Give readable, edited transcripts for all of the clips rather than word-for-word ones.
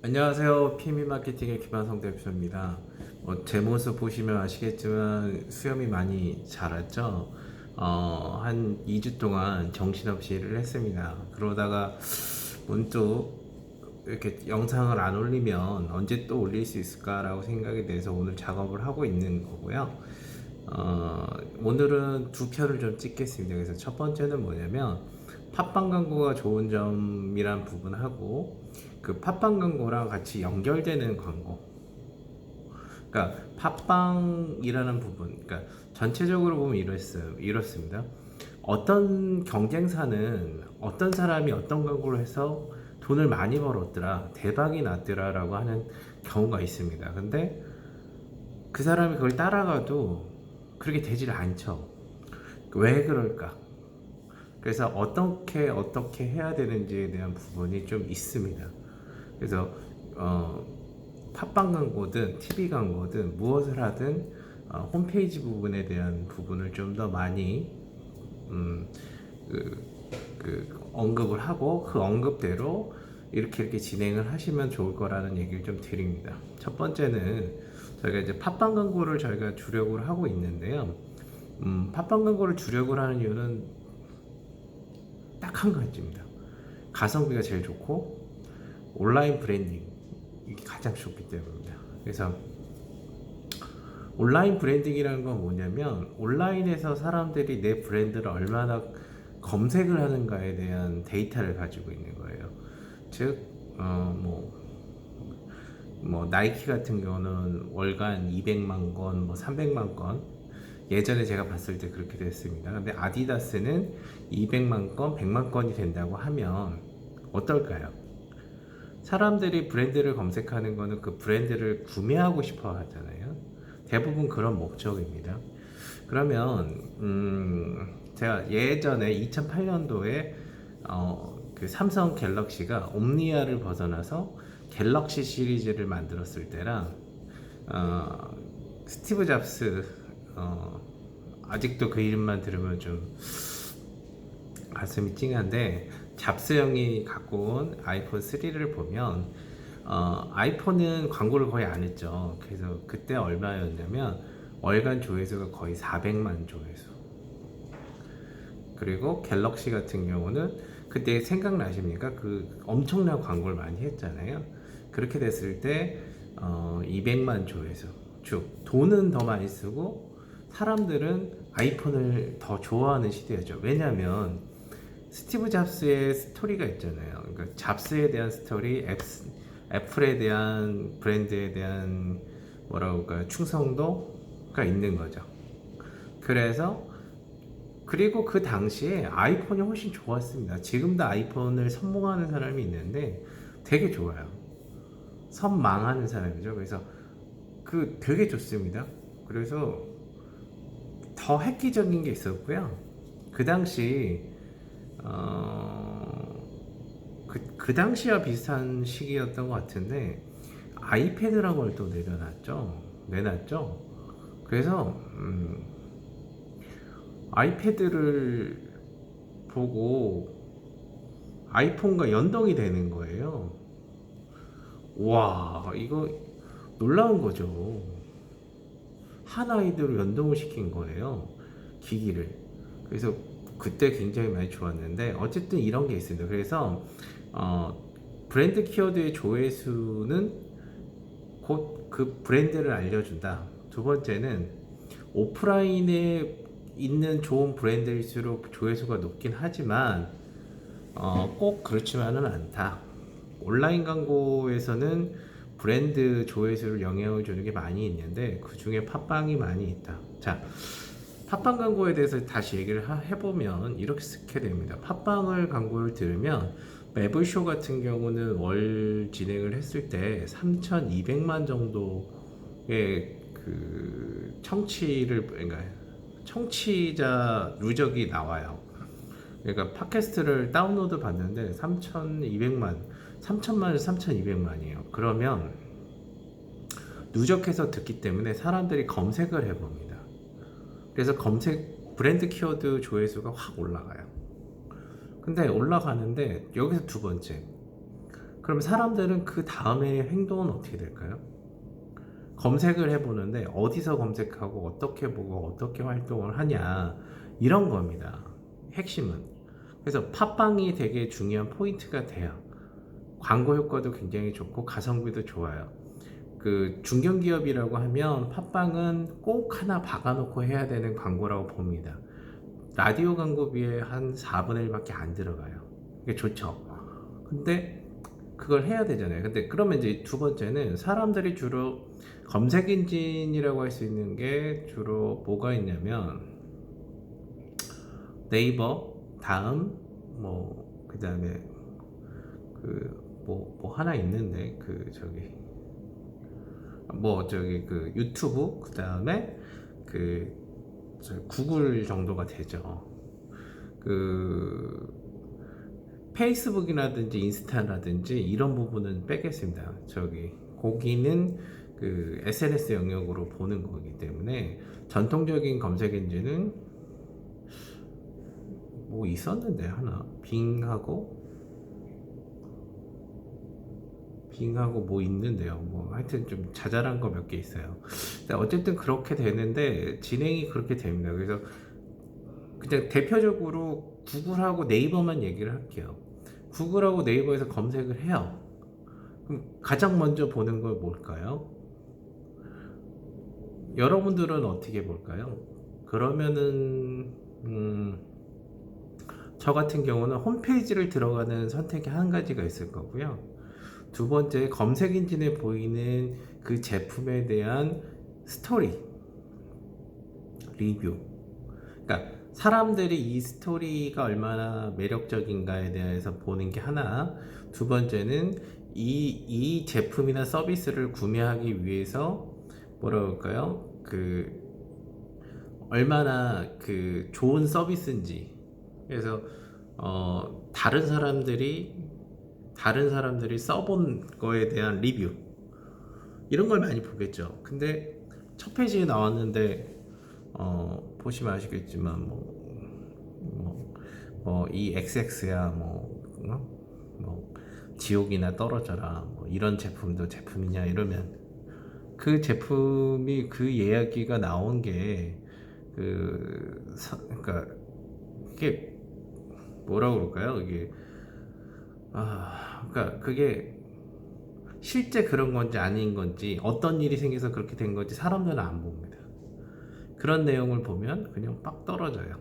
안녕하세요. PME 마케팅의 김한성 대표입니다. 제 모습 보시면 아시겠지만 수염이 많이 자랐죠. 한 2주 동안 정신없이 일을 했습니다. 그러다가 문득 이렇게 영상을 안 올리면 언제 또 올릴 수 있을까라고 생각이 돼서 오늘 작업을 하고 있는 거고요. 오늘은 두 편을 좀 찍겠습니다. 그래서 첫 번째는 뭐냐면 팟빵 광고가 좋은 점이란 부분하고 그 팟빵 광고랑 같이 연결되는 광고. 그러니까 팟빵이라는 부분, 그러니까 전체적으로 보면 이렇습니다. 어떤 경쟁사는 어떤 사람이 어떤 광고를 해서 돈을 많이 벌었더라, 대박이 났더라라고 하는 경우가 있습니다. 근데 그 사람이 그걸 따라가도 그렇게 되질 않죠. 왜 그럴까? 그래서 어떻게 해야 되는지에 대한 부분이 좀 있습니다. 그래서 팟빵 광고든 TV 광고든 무엇을 하든 홈페이지 부분에 대한 부분을 좀 더 많이 그, 언급을 하고 그 언급대로 이렇게 진행을 하시면 좋을 거라는 얘기를 좀 드립니다. 첫 번째는 저희가 이제 팟빵 광고를 저희가 주력을 하고 있는데요. 팟빵 광고를 주력을 하는 이유는 딱 한 가지입니다. 가성비가 제일 좋고 온라인 브랜딩 이게 가장 좋기 때문입니다. 그래서 온라인 브랜딩이라는 건 뭐냐면 온라인에서 사람들이 내 브랜드를 얼마나 검색을 하는가에 대한 데이터를 가지고 있는 거예요. 즉, 나이키 같은 경우는 월간 200만 건, 300만 건, 예전에 제가 봤을 때 그렇게 됐습니다. 근데 아디다스는 200만 건, 100만 건이 된다고 하면 어떨까요? 사람들이 브랜드를 검색하는 거는 그 브랜드를 구매하고 싶어 하잖아요. 대부분 그런 목적입니다. 그러면 제가 예전에 2008년도에 그 삼성 갤럭시가 옴니아를 벗어나서 갤럭시 시리즈를 만들었을 때랑 스티브 잡스 아직도 그 이름만 들으면 좀 가슴이 찡한데 잡스 형이 갖고 온 아이폰 3를 보면 아이폰은 광고를 거의 안 했죠. 그래서 그때 얼마였냐면 월간 조회수가 거의 400만 조회수. 그리고 갤럭시 같은 경우는 그때 생각나십니까? 그 엄청난 광고를 많이 했잖아요. 그렇게 됐을 때 200만 조회수. 즉 돈은 더 많이 쓰고 사람들은 아이폰을 더 좋아하는 시대였죠. 왜냐하면 스티브 잡스의 스토리가 있잖아요. 그러니까 잡스에 대한 스토리, 애플에 대한 브랜드에 대한 뭐라고 할까요? 충성도가 있는 거죠. 그래서 그리고 그 당시에 아이폰이 훨씬 좋았습니다. 지금도 아이폰을 선봉하는 사람이 있는데 되게 좋아요. 선망하는 사람이죠. 그래서 그 되게 좋습니다. 그래서 더 획기적인 게 있었고요. 그 당시 그 당시와 비슷한 시기였던 것 같은데 아이패드라는 걸 또 내놨죠. 그래서 아이패드를 보고 아이폰과 연동이 되는 거예요. 와, 이거 놀라운 거죠. 한 아이들을 연동을 시킨 거예요. 기기를. 그래서 그때 굉장히 많이 좋았는데 어쨌든 이런 게 있습니다. 그래서 브랜드 키워드의 조회수는 곧 그 브랜드를 알려준다. 두 번째는 오프라인에 있는 좋은 브랜드일수록 조회수가 높긴 하지만 꼭 그렇지만은 않다. 온라인 광고에서는 브랜드 조회수를 영향을 주는 게 많이 있는데 그 중에 팟빵이 많이 있다. 자, 팟빵 광고에 대해서 다시 얘기를 해보면 이렇게 됩니다. 팟빵을 광고를 들으면 매블쇼 같은 경우는 월 진행을 했을 때 3,200만 정도의 그 그러니까 청취자 누적이 나와요. 그러니까 팟캐스트를 다운로드 받는데 3,200만, 3,200만이에요. 그러면 누적해서 듣기 때문에 사람들이 검색을 해봅니다. 그래서 브랜드 키워드 조회수가 확 올라가요. 근데 올라가는데 여기서 두 번째, 그럼 사람들은 그 다음에 행동은 어떻게 될까요? 검색을 해보는데 어디서 검색하고 어떻게 보고 어떻게 활동을 하냐 이런 겁니다. 핵심은. 그래서 팟빵이 되게 중요한 포인트가 돼요. 광고 효과도 굉장히 좋고 가성비도 좋아요. 그 중견기업이라고 하면 팟빵은 꼭 하나 박아놓고 해야 되는 광고라고 봅니다. 라디오 광고비에 한 4분의 1밖에 안 들어가요. 이게 좋죠. 근데 그걸 해야 되잖아요. 근데 그러면 이제 두 번째는 사람들이 주로 검색 엔진이라고 할 수 있는 게 주로 뭐가 있냐면 네이버, 다음, 뭐 그다음에 그 뭐 하나 있는데 그 저기 뭐 저기 그 유튜브 그다음에 그 구글 정도가 되죠. 그 페이스북이라든지 인스타라든지 이런 부분은 빼겠습니다. 저기 거기는 그 SNS 영역으로 보는 거기 때문에 전통적인 검색 엔진은 뭐 있었는데 하나 빙하고 뭐 있는데요. 뭐 하여튼 좀 자잘한 거 몇 개 있어요. 어쨌든 그렇게 되는데 진행이 그렇게 됩니다. 그래서 그냥 대표적으로 구글하고 네이버만 얘기를 할게요. 구글하고 네이버에서 검색을 해요. 그럼 가장 먼저 보는 걸 뭘까요? 여러분들은 어떻게 볼까요? 그러면은 저 같은 경우는 홈페이지를 들어가는 선택이 한 가지가 있을 거고요. 두 번째, 검색 엔진에 보이는 그 제품에 대한 스토리, 리뷰. 그러니까 사람들이 이 스토리가 얼마나 매력적인가에 대해서 보는 게 하나. 두 번째는 이 제품이나 서비스를 구매하기 위해서 뭐라 그럴까요? 그 얼마나 그 좋은 서비스인지. 그래서 다른 사람들이 써본 거에 대한 리뷰 이런 걸 많이 보겠죠. 근데 첫 페이지에 나왔는데 보시면 아시겠지만 이 XX야 뭐 지옥이나 떨어져라 뭐 이런 제품도 제품이냐 이러면 그 제품이 그 이야기가 나온 게 그러니까 이게 뭐라고 그럴까요? 이게 그러니까 그게 실제 그런 건지 아닌 건지 어떤 일이 생겨서 그렇게 된 건지 사람들은 안 봅니다. 그런 내용을 보면 그냥 빡 떨어져요.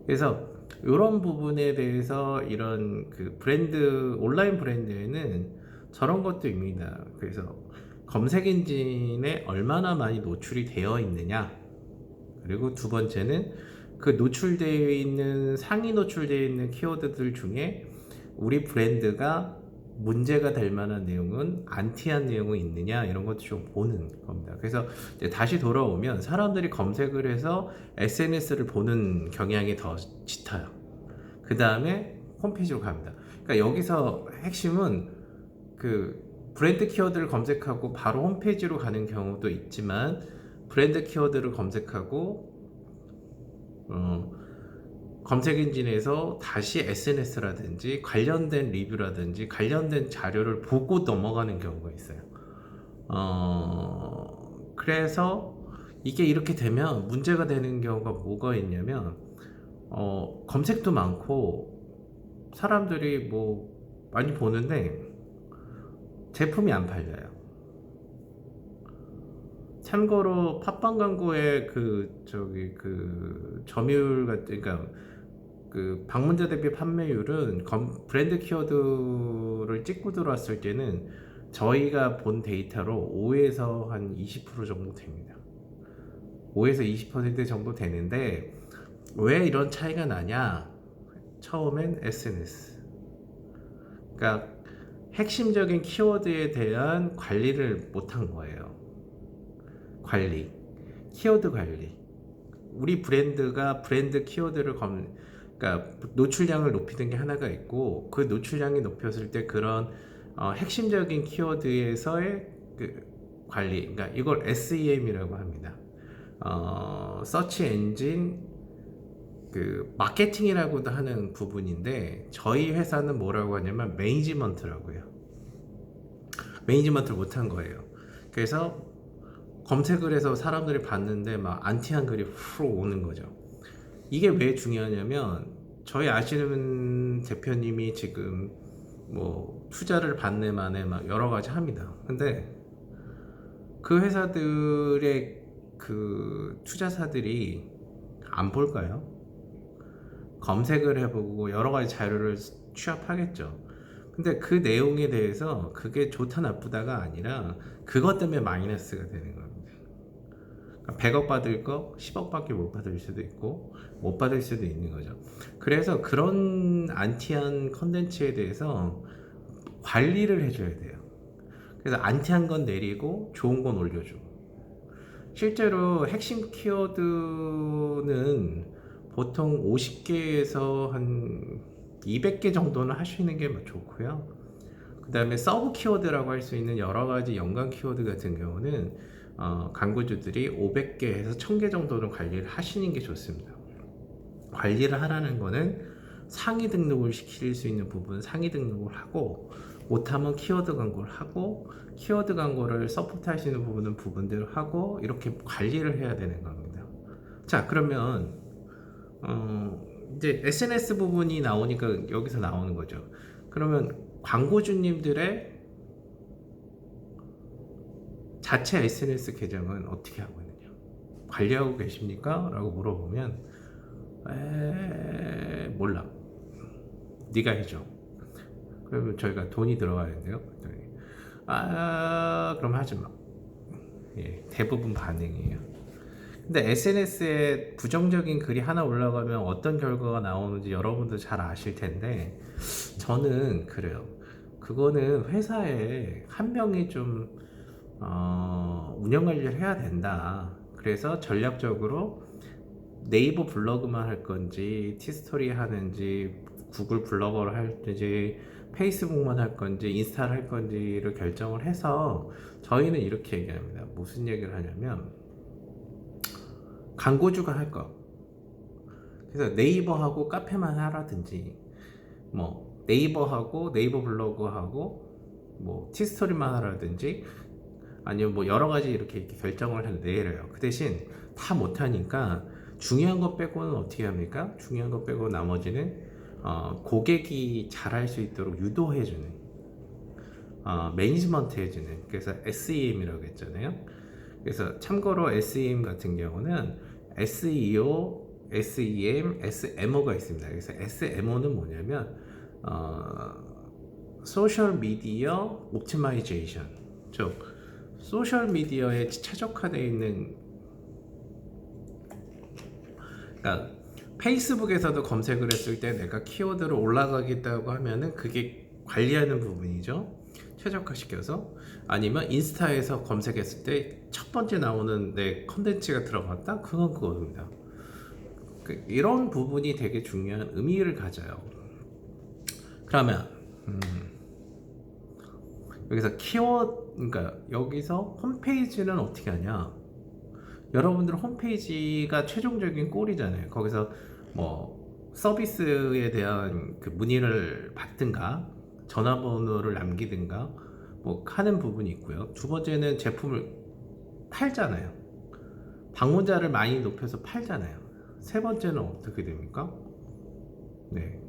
그래서 이런 부분에 대해서 이런 그 온라인 브랜드에는 저런 것도 있습니다. 그래서 검색 엔진에 얼마나 많이 노출이 되어 있느냐, 그리고 두 번째는 그 상위 노출되어 있는 키워드들 중에 우리 브랜드가 문제가 될 만한 내용은 안티한 내용은 있느냐 이런 것도 좀 보는 겁니다. 그래서 이제 다시 돌아오면 사람들이 검색을 해서 SNS를 보는 경향이 더 짙어요. 그 다음에 홈페이지로 갑니다. 그러니까 여기서 핵심은 그 브랜드 키워드를 검색하고 바로 홈페이지로 가는 경우도 있지만 브랜드 키워드를 검색하고 검색 엔진에서 다시 SNS라든지 관련된 리뷰라든지 관련된 자료를 보고 넘어가는 경우가 있어요. 그래서 이게 이렇게 되면 문제가 되는 경우가 뭐가 있냐면 검색도 많고 사람들이 뭐 많이 보는데 제품이 안 팔려요. 참고로 팟빵 광고의 그 점유율 같은 그러니까 그 방문자 대비 판매율은 브랜드 키워드를 찍고 들어왔을 때는 저희가 본 데이터로 5에서 한 20% 정도 됩니다. 5에서 20% 정도 되는데 왜 이런 차이가 나냐? 처음엔 SNS. 그러니까 핵심적인 키워드에 대한 관리를 못한 거예요. 키워드 관리. 우리 브랜드가 브랜드 키워드를 그러니까 노출량을 높이는 게 하나가 있고 그 노출량이 높였을 때 그런 핵심적인 키워드에서의 그 관리, 그러니까 이걸 SEM이라고 합니다. Search Engine 그 마케팅이라고도 하는 부분인데 저희 회사는 뭐라고 하냐면 매니지먼트라고 해요. 매니지먼트를 못한 거예요. 그래서 검색을 해서 사람들이 봤는데 막 안티한 글이 후 오는 거죠. 이게 왜 중요하냐면 저희 아시는 대표님이 지금 뭐 투자를 받네 마네 막 여러 가지 합니다. 근데 그 회사들의 그 투자사들이 안 볼까요? 검색을 해보고 여러 가지 자료를 취합하겠죠. 근데 그 내용에 대해서 그게 좋다 나쁘다가 아니라 그것 때문에 마이너스가 되는 겁니다. 100억 받을 거 10억밖에 못 받을 수도 있고 못 받을 수도 있는 거죠. 그래서 그런 안티한 컨텐츠에 대해서 관리를 해줘야 돼요. 그래서 안티한 건 내리고 좋은 건 올려주고, 실제로 핵심 키워드는 보통 50개에서 한 200개 정도는 하시는 게 좋고요. 그 다음에 서브 키워드라고 할 수 있는 여러 가지 연관 키워드 같은 경우는 광고주들이 500개에서 1000개 정도는 관리를 하시는 게 좋습니다. 관리를 하라는 거는 상위 등록을 시킬 수 있는 부분 상위 등록을 하고, 못하면 키워드 광고를 하고, 키워드 광고를 서포트 할 수 있는 부분은 부분대로 하고, 이렇게 관리를 해야 되는 겁니다. 자, 그러면 이제 SNS 부분이 나오니까 여기서 나오는 거죠. 그러면 광고주님들의 자체 SNS 계정은 어떻게 하고 있느냐, 관리하고 계십니까? 라고 물어보면 몰라, 네가 해줘. 그러면 저희가 돈이 들어가는데요. 그럼 하지 마. 예, 대부분 반응이에요. 근데 SNS에 부정적인 글이 하나 올라가면 어떤 결과가 나오는지 여러분도 잘 아실 텐데, 저는 그래요. 그거는 회사에 한 명이 좀 운영 관리를 해야 된다. 그래서 전략적으로 네이버 블로그만 할 건지, 티스토리 하는지, 구글 블로거를 할지, 페이스북만 할 건지, 인스타를 할 건지를 결정을 해서 저희는 이렇게 얘기합니다. 무슨 얘기를 하냐면, 광고주가 할 거. 그래서 네이버하고 카페만 하라든지, 뭐 네이버하고 네이버 블로그하고 뭐 티스토리만 하라든지, 아니면 뭐 여러 가지 이렇게 결정을 내려요. 그 대신 다 못하니까 중요한 것 빼고는 어떻게 합니까? 중요한 것 빼고 나머지는 고객이 잘할 수 있도록 유도해주는, 매니지먼트 해주는, 그래서 SEM이라고 했잖아요. 그래서 참고로 SEM 같은 경우는 SEO, SEM, SMO가 있습니다. 그래서 SMO는 뭐냐면 소셜 미디어 옵티마이제이션, 즉 소셜 미디어에 최적화되어 있는, 그러니까 페이스북에서도 검색을 했을 때 내가 키워드를 올라가겠다고 하면은 그게 관리하는 부분이죠. 최적화시켜서. 아니면 인스타에서 검색했을 때 첫 번째 나오는 내 컨텐츠가 들어갔다? 그건 그겁니다. 이런 부분이 되게 중요한 의미를 가져요. 그러면 여기서 키워드, 그러니까 여기서 홈페이지는 어떻게 하냐? 여러분들 홈페이지가 최종적인 꼴이잖아요. 거기서 뭐 서비스에 대한 그 문의를 받든가 전화번호를 남기든가 뭐 하는 부분이 있고요. 두 번째는 제품을 팔잖아요. 방문자를 많이 높여서 팔잖아요. 세 번째는 어떻게 됩니까? 네.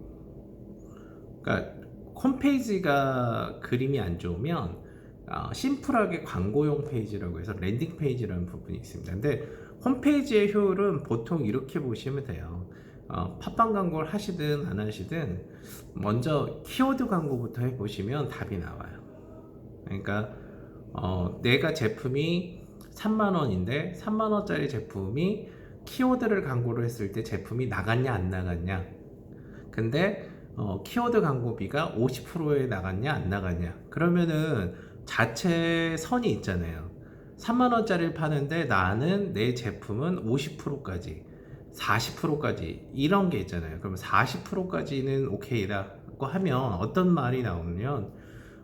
그러니까 홈페이지가 그림이 안 좋으면 심플하게 광고용 페이지라고 해서 랜딩 페이지라는 부분이 있습니다. 근데 홈페이지의 효율은 보통 이렇게 보시면 돼요. 팟빵 광고를 하시든 안 하시든 먼저 키워드 광고부터 해보시면 답이 나와요. 그러니까 내가 제품이 3만원인데 3만원짜리 제품이 키워드를 광고를 했을 때 제품이 나갔냐 안 나갔냐, 근데 키워드 광고비가 50%에 나갔냐 안 나갔냐, 그러면은 자체 선이 있잖아요. 3만원짜리를 파는데 나는 내 제품은 50%까지 40%까지 이런 게 있잖아요. 그러면 40%까지는 오케이라고 하면 어떤 말이 나오면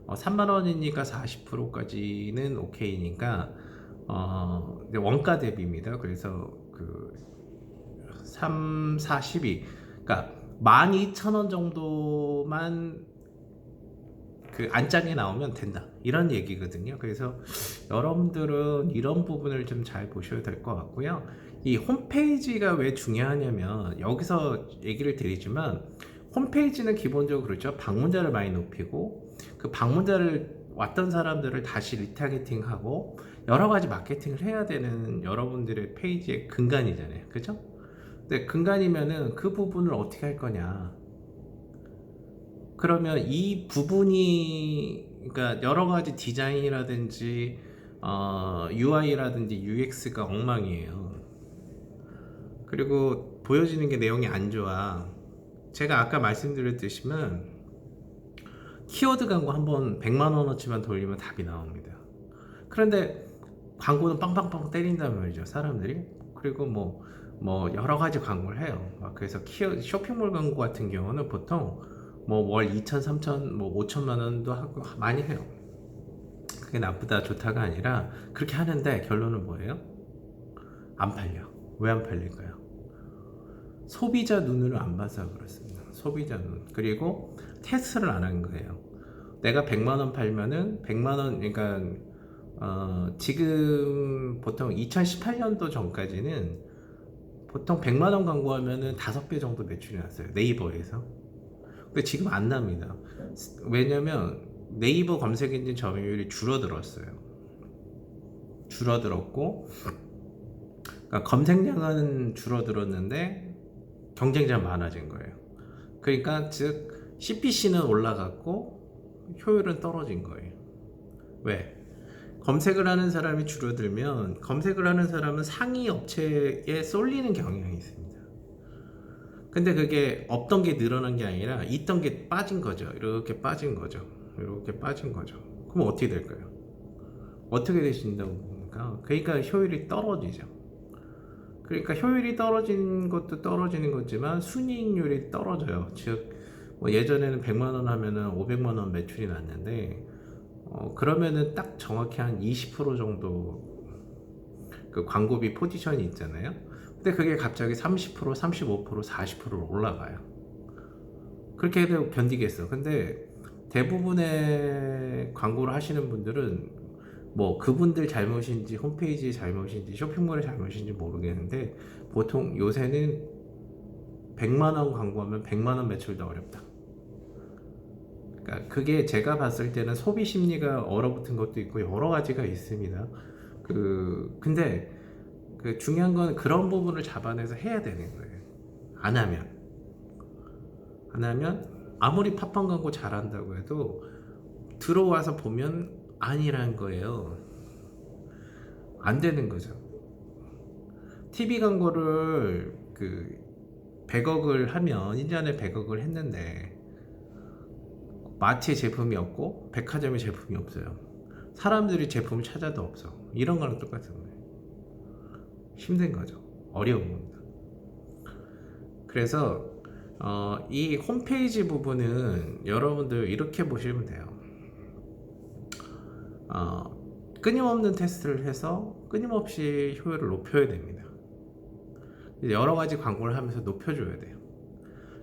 3만원이니까 40%까지는 오케이니까 원가 대비입니다. 그래서 그 3, 4, 12. 그러니까 12,000원 정도만 그 안장에 나오면 된다. 이런 얘기거든요. 그래서 여러분들은 이런 부분을 좀 잘 보셔야 될 것 같고요. 이 홈페이지가 왜 중요하냐면 여기서 얘기를 드리지만 홈페이지는 기본적으로 그렇죠. 방문자를 많이 높이고 그 방문자를 왔던 사람들을 다시 리타겟팅하고 여러 가지 마케팅을 해야 되는 여러분들의 페이지의 근간이잖아요. 그죠? 근데 근간이면은 그 부분을 어떻게 할 거냐. 그러면 이 부분이 그러니까 여러 가지 디자인이라든지 UI라든지 UX가 엉망이에요. 그리고 보여지는 게 내용이 안 좋아. 제가 아까 말씀드렸듯이면 키워드 광고 한번 100만 원어치만 돌리면 답이 나옵니다. 그런데 광고는 빵빵빵 때린단 말이죠, 사람들이. 그리고 뭐 여러 가지 광고를 해요. 그래서 쇼핑몰 광고 같은 경우는 보통 뭐 월 2천, 3천, 뭐 5천만 원도 하고 많이 해요. 그게 나쁘다 좋다가 아니라 그렇게 하는데 결론은 뭐예요? 안 팔려. 왜 안 팔릴까요? 소비자 눈으로 안 봐서 그렇습니다. 소비자 눈. 그리고 테스트를 안 한 거예요. 내가 100만 원 팔면은 100만 원 그러니까 지금 보통 2018년도 전까지는 보통 100만 원 광고하면은 5배 정도 매출이 났어요. 네이버에서. 근데 지금 안 납니다. 왜냐면 네이버 검색 엔진 점유율이 줄어들었어요. 줄어들었고 그러니까 검색량은 줄어들었는데 경쟁자가 많아진 거예요. 그러니까 즉 CPC는 올라갔고 효율은 떨어진 거예요. 왜? 검색을 하는 사람이 줄어들면 검색을 하는 사람은 상위 업체에 쏠리는 경향이 있습니다. 근데 그게 없던 게 늘어난 게 아니라 있던 게 빠진 거죠. 이렇게 빠진 거죠. 이렇게 빠진 거죠. 그럼 어떻게 될까요? 어떻게 되신다고 봅니까? 그러니까 효율이 떨어지죠. 그러니까 효율이 떨어진 것도 떨어지는 거지만 순이익률이 떨어져요. 즉, 뭐 예전에는 100만 원 하면은 500만 원 매출이 났는데, 그러면은 딱 정확히 한 20% 정도 그 광고비 포지션이 있잖아요. 근데 그게 갑자기 30%, 35%, 40%로 올라가요. 그렇게 해도 견디겠어. 근데 대부분의 광고를 하시는 분들은 뭐 그분들 잘못인지 홈페이지 잘못인지 쇼핑몰의 잘못인지 모르겠는데 보통 요새는 100만 원 광고하면 100만 원 매출도 어렵다. 그러니까 그게 제가 봤을 때는 소비 심리가 얼어붙은 것도 있고 여러 가지가 있습니다. 근데 그 중요한 건 그런 부분을 잡아내서 해야 되는 거예요. 안 하면 아무리 팟빵 광고 잘한다고 해도 들어와서 보면 아니란 거예요. 안 되는 거죠. TV 광고를 100억을 하면 1년에 100억을 했는데 마트에 제품이 없고 백화점에 제품이 없어요. 사람들이 제품을 찾아도 없어. 이런 거랑 똑같은 거예요. 힘든 거죠. 어려운 겁니다. 그래서 이 홈페이지 부분은 여러분들 이렇게 보시면 돼요. 끊임없는 테스트를 해서 끊임없이 효율을 높여야 됩니다. 여러 가지 광고를 하면서 높여줘야 돼요.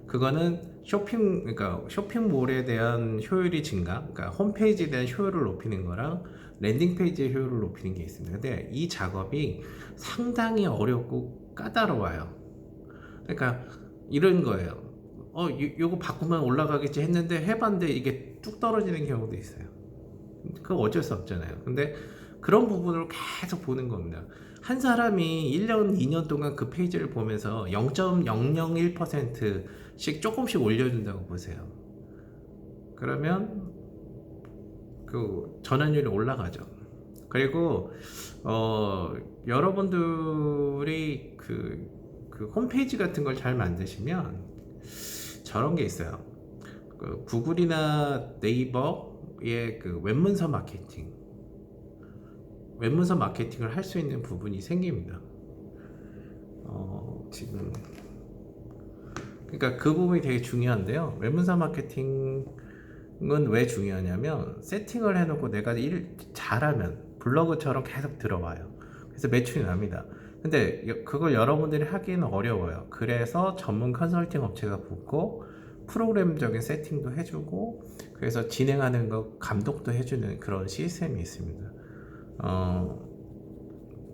그거는 그러니까 쇼핑몰에 대한 효율이 증가, 그러니까 홈페이지에 대한 효율을 높이는 거랑 랜딩 페이지의 효율을 높이는 게 있습니다. 근데 이 작업이 상당히 어렵고 까다로워요. 그러니까 이런 거예요. 요거 바꾸면 올라가겠지 했는데 해봤는데 이게 뚝 떨어지는 경우도 있어요. 그거 어쩔 수 없잖아요. 근데 그런 부분을 계속 보는 겁니다. 한 사람이 1년, 2년 동안 그 페이지를 보면서 0.001%씩 조금씩 올려준다고 보세요. 그러면 그 전환율이 올라가죠. 그리고 여러분들이 그 홈페이지 같은 걸 잘 만드시면 저런 게 있어요. 구글이나 네이버의 웹문서 마케팅을 할 수 있는 부분이 생깁니다. 지금 그러니까 그 부분이 되게 중요한데요. 웹문서 마케팅은 왜 중요하냐면 세팅을 해놓고 내가 일 잘하면 블로그처럼 계속 들어와요. 그래서 매출이 납니다. 근데 그걸 여러분들이 하기는 어려워요. 그래서 전문 컨설팅 업체가 붙고 프로그램적인 세팅도 해주고 그래서 진행하는 거 감독도 해주는 그런 시스템이 있습니다.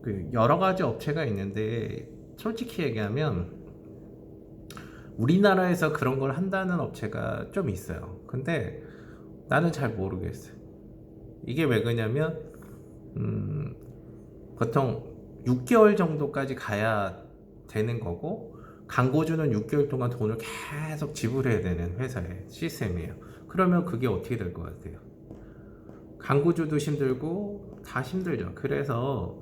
그 여러 가지 업체가 있는데 솔직히 얘기하면 우리나라에서 그런 걸 한다는 업체가 좀 있어요. 근데 나는 잘 모르겠어요. 이게 왜 그러냐면 보통 6개월 정도까지 가야 되는 거고 광고주는 6개월 동안 돈을 계속 지불해야 되는 회사의 시스템이에요. 그러면 그게 어떻게 될 것 같아요? 광고주도 힘들고 다 힘들죠. 그래서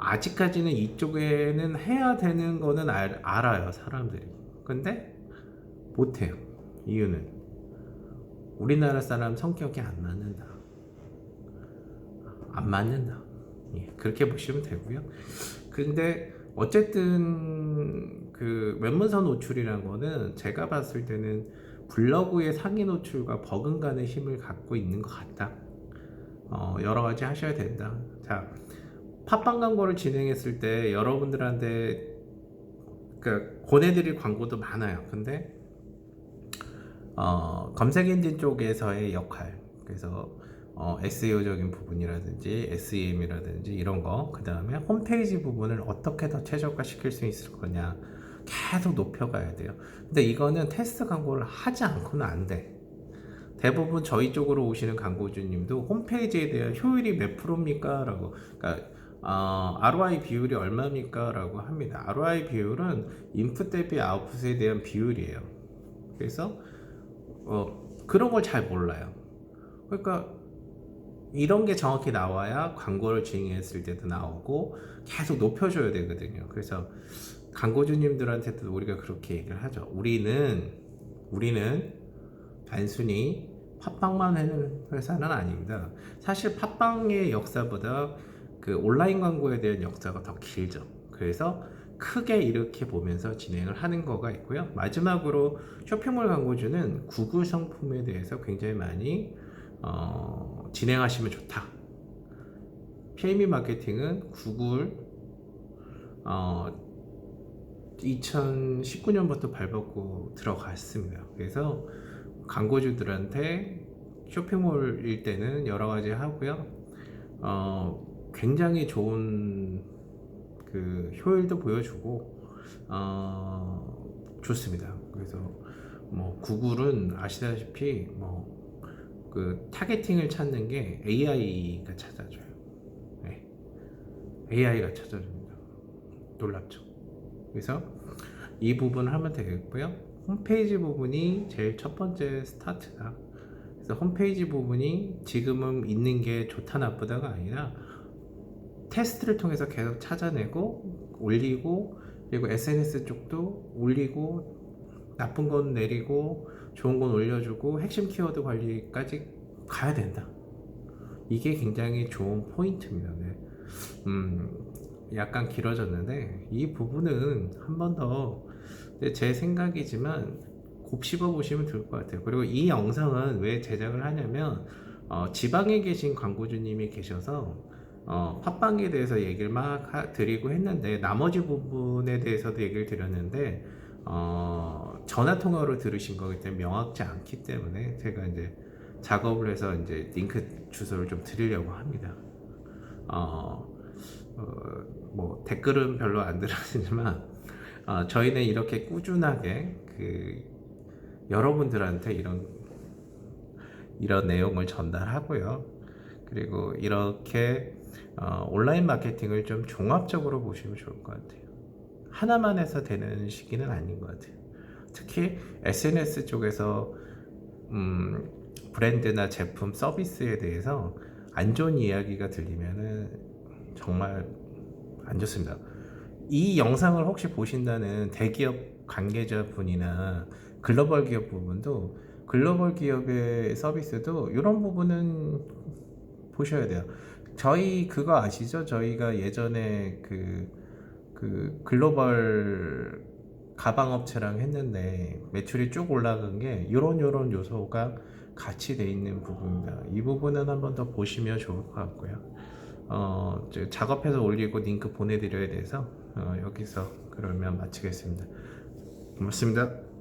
아직까지는 이쪽에는 해야 되는 거는 알아요, 사람들이. 근데 못해요. 이유는 우리나라 사람 성격이 안 맞는다. 안 맞는다. 예, 그렇게 보시면 되고요. 근데 어쨌든 그 웹문서 노출이란 거는 제가 봤을 때는 블로그의 상위 노출과 버금가는 힘을 갖고 있는 것 같다. 여러 가지 하셔야 된다. 자, 팟빵 광고를 진행했을 때 여러분들한테 보내드릴 광고도 많아요. 근데 검색 엔진 쪽에서의 역할, 그래서 SEO적인 부분이라든지 SEM이라든지 이런 거, 그 다음에 홈페이지 부분을 어떻게 더 최적화 시킬 수 있을 거냐 계속 높여가야 돼요. 근데 이거는 테스트 광고를 하지 않고는 안 돼. 대부분 저희 쪽으로 오시는 광고주님도 홈페이지에 대한 효율이 몇 프로입니까? 라고, 그러니까 ROI 비율이 얼마입니까? 라고 합니다. ROI 비율은 인풋 대비 아웃풋에 대한 비율이에요. 그래서 그런 걸 잘 몰라요. 그러니까 이런 게 정확히 나와야 광고를 진행했을 때도 나오고 계속 높여줘야 되거든요. 그래서 광고주님들한테도 우리가 그렇게 얘기를 하죠. 우리는 단순히 팟빵만 하는 회사는 아닙니다. 사실 팟빵의 역사보다 그 온라인 광고에 대한 역사가 더 길죠. 그래서 크게 이렇게 보면서 진행을 하는 거가 있고요. 마지막으로 쇼핑몰 광고주는 구글 상품에 대해서 굉장히 많이 진행하시면 좋다. PME 마케팅은 구글 2019년부터 발벗고 들어갔습니다. 그래서 광고주들한테 쇼핑몰일 때는 여러 가지 하고요. 굉장히 좋은 그 효율도 보여주고 좋습니다. 그래서 뭐 구글은 아시다시피 뭐 그 타겟팅을 찾는 게 AI가 찾아줘요. 네. AI가 찾아줍니다. 놀랍죠. 그래서 이 부분을 하면 되겠고요. 홈페이지 부분이 제일 첫 번째 스타트다. 그래서 홈페이지 부분이 지금은 있는 게 좋다 나쁘다가 아니라 테스트를 통해서 계속 찾아내고 올리고, 그리고 SNS 쪽도 올리고 나쁜 건 내리고 좋은 건 올려주고 핵심 키워드 관리까지 가야 된다. 이게 굉장히 좋은 포인트입니다. 네. 약간 길어졌는데 이 부분은 한 번 더 제 생각이지만 곱씹어 보시면 좋을 것 같아요. 그리고 이 영상은 왜 제작을 하냐면 지방에 계신 광고주님이 계셔서 팟빵에 대해서 얘기를 막 드리고 했는데 나머지 부분에 대해서도 얘기를 드렸는데 전화통화로 들으신 거기 때문에 명확지 않기 때문에 제가 이제 작업을 해서 이제 링크 주소를 좀 드리려고 합니다. 뭐 댓글은 별로 안 들어지지만 저희는 이렇게 꾸준하게 그 여러분들한테 이런 내용을 전달하고요. 그리고 이렇게 온라인 마케팅을 좀 종합적으로 보시면 좋을 것 같아요. 하나만 해서 되는 시기는 아닌 것 같아요. 특히 SNS 쪽에서 브랜드나 제품, 서비스에 대해서 안 좋은 이야기가 들리면은 정말 안 좋습니다. 이 영상을 혹시 보신다는 대기업 관계자분이나 글로벌 기업 부분도, 글로벌 기업의 서비스도 이런 부분은 보셔야 돼요. 저희 그거 아시죠? 저희가 예전에 그 글로벌 가방 업체랑 했는데 매출이 쭉 올라간 게 요런 요소가 같이 돼 있는 부분입니다. 이 부분은 한번 더 보시면 좋을 것 같고요. 이제 작업해서 올리고 링크 보내드려야 돼서 여기서 그러면 마치겠습니다. 고맙습니다.